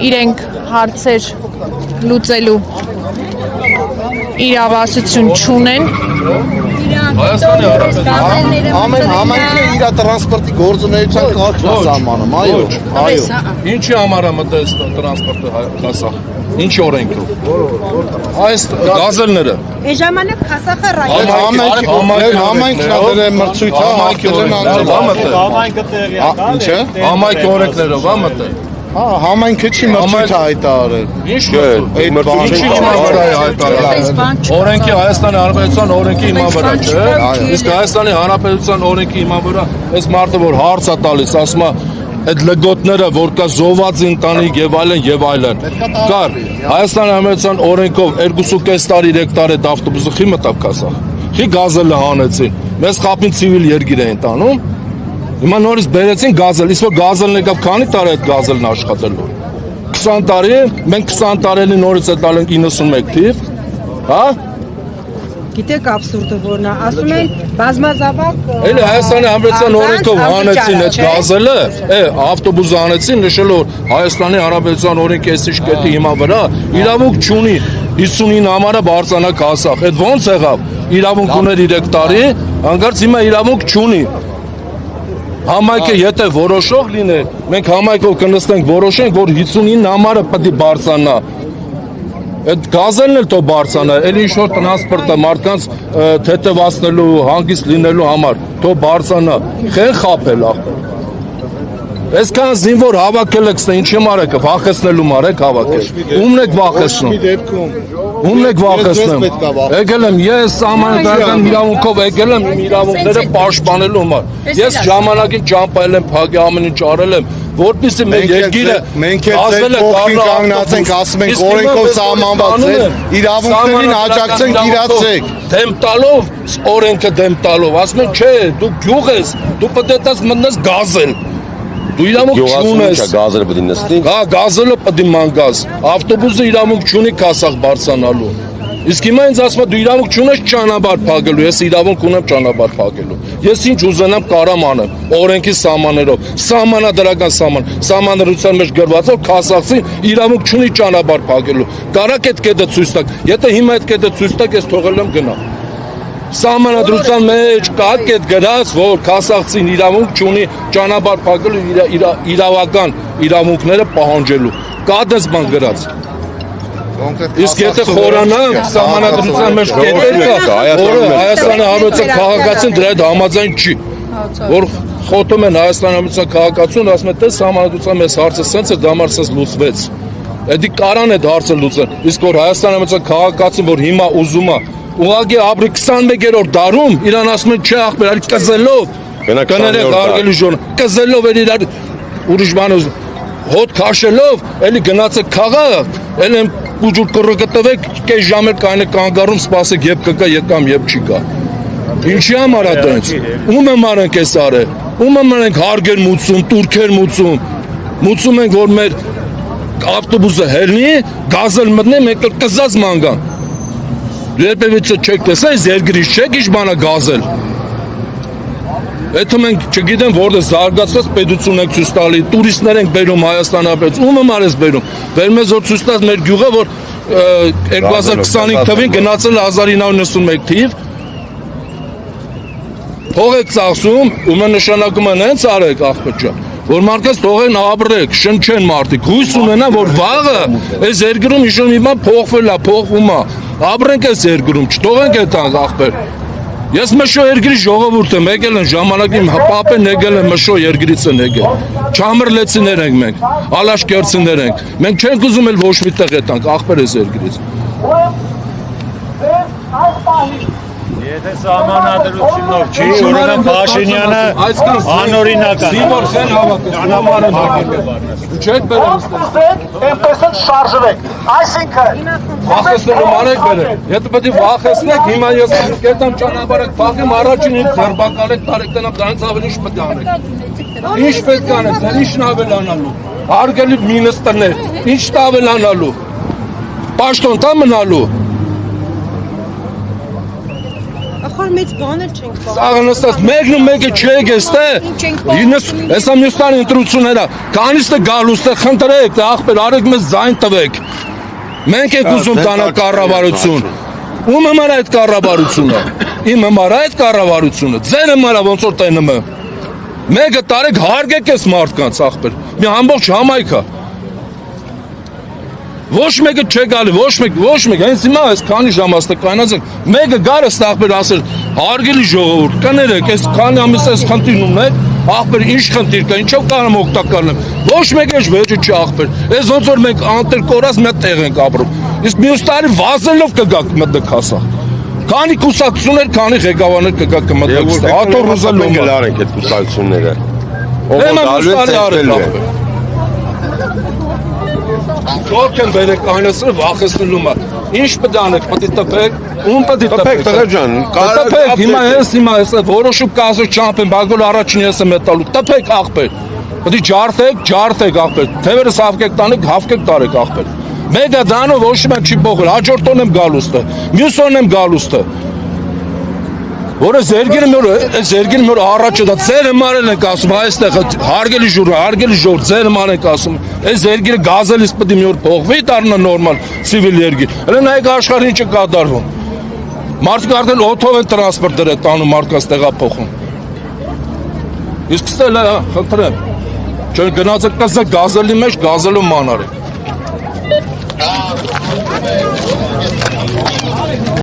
իրենք հարցեր լուծելու իրավասություն չունեն։ Ամեն համայնքը իր տրանսպորտի գործունեության կարգն է սահմանում, այո։ Ինչի համար է մտել տրանսպորտը Կասախ։ Ինչ օրենքով։ Այս գազելները։ Այս ժամանակ Կասախը Համայնքն է դրել մրցույթը, հաղթել անձը։ Համայնքը տեղյակ է։ Ինչը։ Համայնքի օրենքներով է մտել։ Համայնքը չի մրցույթը հայտարարել։ Ինչ ինչի հիման վրա է հայտարարել։ Օրենքի Հայաստանի Հանրապետության օրենքի հիման վրա, չէ՞։ Իսկ Հայաստանի Հանրապետության օրենքի հիման վրա այս մարդը որ հարց է տալիս, ասում է այդ լգոտները, որ կա զոհված ընտանիք եւ այլն։ Կար Հայաստանի Հանրապետության օրենքով 2.5 տարի 3 տարի ավտոբուսը խի մտավ Կասախ։ Խի գազելը հանեցին։ Մեզ խապին ցիվիլ երկիր էին տանում։ Հիմա նորից բերեցին գազել, իսկ որ գազելն եկավ քանի տարի այդ գազելն աշխատելու։ 20 տարի, մենք 20 տարի նորից է տալ ենք 91 թիվ, հա? Գիտեք абսուրդը որն է, ասում են բազմազավակ Էլի Հայաստանի Հանրապետության օրենքով հանեցին այդ գազելը, ավտոբուսը հանեցին, նշելով որ Հայաստանի Հանրապետության օրենքի էսի շկետի հիմա վրա իրավունք չունի 59 համարը բարձրանա Կասախ։ Այդ ո՞նց եղավ։ Իրավունք ուներ 3 տարի, հանկարծ հիմա իրավունք չունի։ Համայնքը եթե որոշող լիներ, մենք համայնքով կնստենք որոշենք, որ 59 համարը պետք է բարձրանա։ Այդ գազելն էլ թող բարձրանա, էլ ինչ որ տրանսպորտը մարդկանց թեթևացնելու, հանգիստ լինելու համար, թող բարձրանա։ Խեն խապել ախպեր։ Այսքան զինվոր հավաքել եք, ինչի մարեք, վախեցնելու մարեք հավաքել։ Ումն եք վախեցնում։ Ումն եք վախեցնում։ Եկել եմ ես սահմանադրական իրավունքով եկել եմ իրավունքները պաշտպանելու համար։ Ես ժամանակին ճամփայել եմ, փակի ամեն ինչ արել եմ, որպեսզի մեր երկիրը մենք էլ փոխին կանգնած ենք, ասում ենք օրենքով սահմանված է, իրավունքներին աջակցենք, իրացեք։ Դեմ տալով, օրենքը դեմ տալով, ասում են, չէ, դու գյուղ ես, դու պետք է մտնես գազել։ Դու իրավունք չունես։ Գազելը պետք է նստի։ Հա, գազելը պետք է մանգաս։ Ավտոբուսը իրավունք չունի Կասախ բարձրանալու։ Իսկ հիմա ինձ ասում է դու իրավունք չունես ճանապարհ փակելու, ես իրավունք ունեմ ճանապարհ փակելու։ Ես ինչ ուզենամ կարամ անեմ, օրենքի սահմաններով, սահմանադրական սահմանադրության մեջ գրված է Կասախցին իրավունք չունի ճանապարհ փակելու։ Կարակ այդ կետը ցույց տաք։ Եթե հիմա այդ կետը ցույց տաք, ես թողել եմ գնա։ Սահմանադրության մեջ կա կետ գրած, որ Կասախցին իրավունք չունի ճանապարհ փակելու իրավական իրավունքները պահանջելու։ Կա դες բան գրած։ Իսկ եթե խորանանք սահմանադրության մեջ կետեր կա, որը Հայաստանի Հանրապետության քաղաքացին դրա հետ համաձայն չի, որ խոթում են Հայաստանի Հանրապետության քաղաքացուն, ասում են, տես սահմանադրության մեզ հարցը սենց է, դա համար սենց լուծվեց։ Էդի կարան այդ հարցը լուծեն, իսկ որ Հայաստանի Հանրապետության քաղաքացին, որ հիմա ուզում է ուղղակի ապրի 21-րդ դարում իրան ասում են չէ ախպեր, այլ կզելով կներեք արգելի ժոն, կզելով էլ իրար ուրիշ բան հոտ քաշելով, էլի գնացեք քաղաք, էլ են ուջուր կռը տվեք, կես ժամ էլ կայնեք կանգառում սպասեք, երբ կգա, եկամ, երբ չի գա։ Ինչի համար է դրանց։ Ում եմ արենք այս արել։ Ում եմ արենք հարգեր մուծում, տուրքեր մուծում ենք, որ մեր ավտոբուսը հելնի, գազել մտնի, մենք կզած մանգան։ Դու երբևիցե չեք տեսել, այս երկրից չեք ինչ բան է գազել։ Եթե մենք չգիտեմ որտեղ զարգացած պետություն ենք ցույց տալի, տուրիստներ ենք բերում Հայաստան ապրած, ում եմ արես բերում։ Բերում ես որ ցույց տաս մեր գյուղը, որ 2025 թվին գնացել 1991 թիվ։ Փող եք ծախսում, ում է նշանակում են հենց արեք աղբետ ջան, որ մարդկանց թողեն ապրեք, շնչեն մարդիկ, հույս ունենան, որ վաղը այս երկրում ինչ-որ մի բան փոխվել է, փոխվում է, ապրենք այս երկրում, չթողենք այդ աղբեր։ Ես մշո երկրի ժողովուրդ եմ, եկել են ժամանակին պապեն եկել են մշո երկրից են եկել, չամրլեցիներ ենք մենք, ալաշկերտցիներ ենք, մենք չենք ուզում էլ ոչ մի տեղ ետնանք, աղբեր այս երկրից։ Եթե սահմանադրությունով չի, ուրեմն Փաշինյանը անօրինական է։ Զինվոր խեն հավաքել, դու չեք բերում Այնպես էլ շարժվեք, այսինքն վախեցնելու մանեք բերեք, եթե պետք է վախեցնեք, հիմա ես կետամ ճանապարհը փակեմ, առաջին ինձ ձերբակալեք, տարեք տնամ, դրանից ավելի ինչ պետք է անեք։ Ինչ պետք է անեք, դեռ ինչն ավելանալու, հարգելի մինիստրներ, ինչն ավելանալու, պաշտոն տա մնալու։ Ախր մեծ բաներ չենք կարող։ Սաղանստած մեկն ու մեկը չեք էստե։ Հեսա մյուստան ընտրությունները, կանիստը գալուստը խնդրեք, ախպեր, արեք մեզ ձայն տվեք։ Մենք ենք ուզում տանալ կառավարություն։ Ում համար այդ կառավարությունը։ Իմ համար այդ կառավարությունը։ Ձեր համար ոնց որ տենում է։ Մեկը տարեք հարգեք այս մարդկանց ախպեր։ Մի ամբողջ համայնք է։ Ոչ մեկը չէ գալի, ոչ մեկ, հենց հիմա այս քանի ժամ աստը կանացեք, մեկը գարը ստախբեր ասել, հարգելի ժողովուրդ, կներեք, այս քանի ամիս այս խնդիրն ունեք, ախպեր, ինչ խնդիր կա, ինչով կարամ օգտակար լինեմ, ոչ մեկ էջ վեճը չի ախպեր, այս ոնց որ մենք անտեր կորած մի տեղ ենք ապրում, իսկ մյուս տարի վազելով կգաք մտեք հասա, քանի կուսակցություններ, քանի ղեկավարներ կգաք կմտեք, հատոր ռուզելով գլարենք այդ կուսակցությունները, Ո՞ր են բերեք այնասը վախեցնելու մա։ Ինչ պետք է անեք, պետք է տպեք, ում պետք է տպեք։ տղա ջան, տպեք, հիմա ես որոշում կազը չամփեն, բագոլ առաջին ես եմ տալու։ Տպեք ախպեր։ Պետք է ջարդեք ախպեր։ Թևերս հավկեք տանեք, հավկեք տարեք ախպեր։ Մեկը դրանով ոչ մի չի փոխել, հաջորդ օրն եմ գալուստը, մյուս օրն եմ գալուստը։ Որը զերգիրը մոր առաջը դա ձեր հմարել ենք ասում, այստեղ հարգելի ժուր, ձեր հմար ենք ասում, այս զերգիրը գազելիս պետք է մի օր փոխվի, դառնա նորմալ սիվիլ երգիր, հələ նայեք աշխարհին ինչ կատարվում, մարդիկ արդեն օթով են տրանսպորտ դրել տանում, մարդկանց տեղափոխում, իսկ ստել է, խնդրեմ, չեն գնացեք կզը գազելի մեջ, գազելու ման արեք,